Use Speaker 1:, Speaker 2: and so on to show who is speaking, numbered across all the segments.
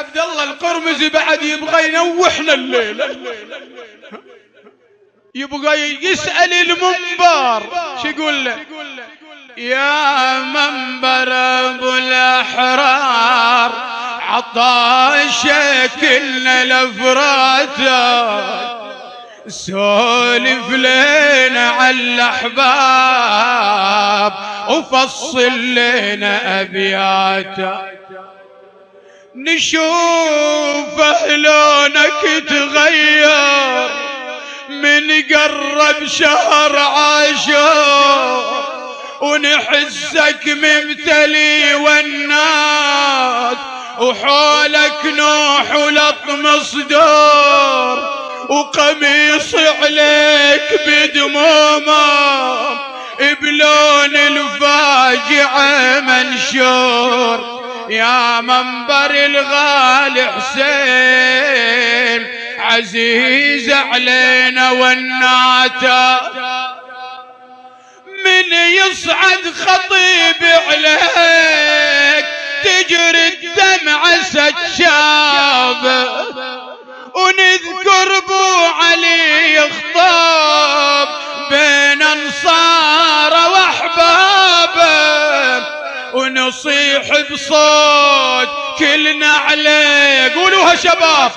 Speaker 1: عبد الله القرمزي بعد يبغى ينوحنا الليلة، يبغى يسأل المنبر شو يقول له؟ يا منبر ابو الاحرار عطاشك كلنا لفراته، سولف لنا على الاحباب وفصل لنا ابياته، نشوف لونك تغير من قرب شهر عاشور، ونحسك ممتلي والناد وحولك نوح ولطم صدور، وقميص عليك بدمومه بلون الفاجعة منشور. يا منبر الغالي حسين عزيز علينا والناتا، من يصعد خطيب عليك تجري الدمع سجابه، ونذكر بو علي يخطب بين انصار واحبابه، ونصيح بصوت كلنا عليه، قولوها شباب،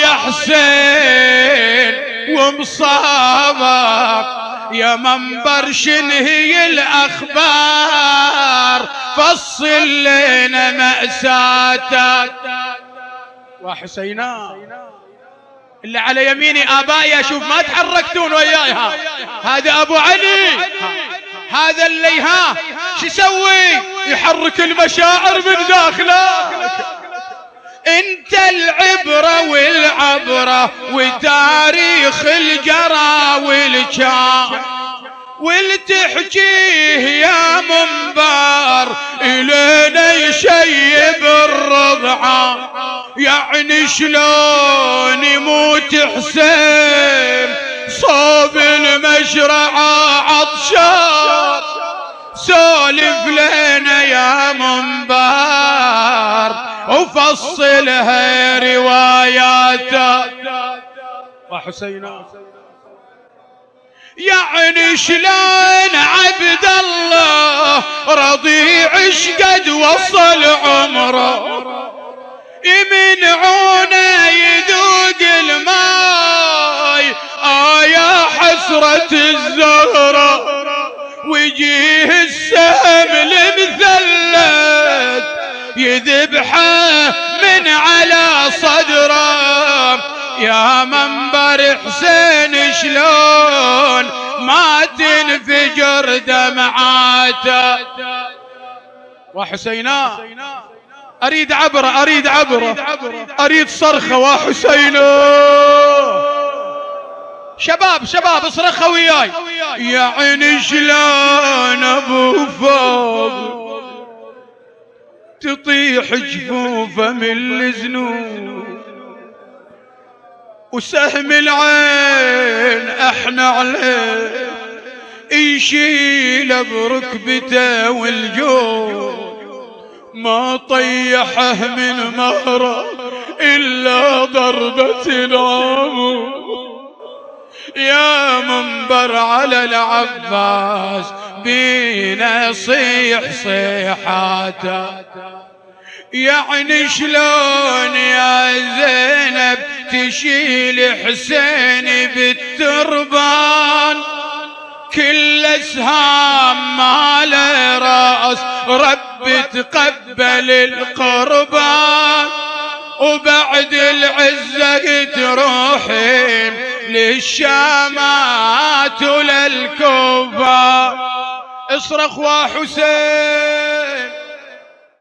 Speaker 1: يا حسين ومصابك يا منبر شنهي الاخبار، فصل لنا مأساتك. وحسينا اللي على يميني ابائي اشوف ما تحركتون وياي، هذا ابو علي، هذا اللي شو يسوي؟ يحرك المشاعر من داخله. انت العبرة والعبرة وتاريخ الجرى والكان، والتحجيه يا منبر إلينا يشيب الرضعة، يعني شلون يموت حسين صوب المشرعة عطشان، سولف لنا يا منبر وفصلها رواياته. وحسينا يعني شلون عبد الله رضيع شقد وصل عمره، يمنعونه يذوق الماي يا حسرة الزهرة، ويجيه السهم المثلث يذبحه من على صدره. يا منبر حسين شلون ما تنفجر دمعاته. وحسينا اريد عبره، اريد عبره، اريد صرخه. وحسينا شباب شباب اصرخوا وياي. يا عيني شلون ابو فاضل تطيح جفوفه من الزنوب، وسهم العين احنا عليه يشيل بركبته والجوع، ما طيحه من مهره الا ضربة العمود. يا منبر على العباس بينا صيح صيحاته، يعني شلون يا زينب تشيل حسين بالتربان، كل اسهام ما له راس رب تقبل القربان، وبعد العزة تروحين للشامات وللكوفة. اصرخ وحسين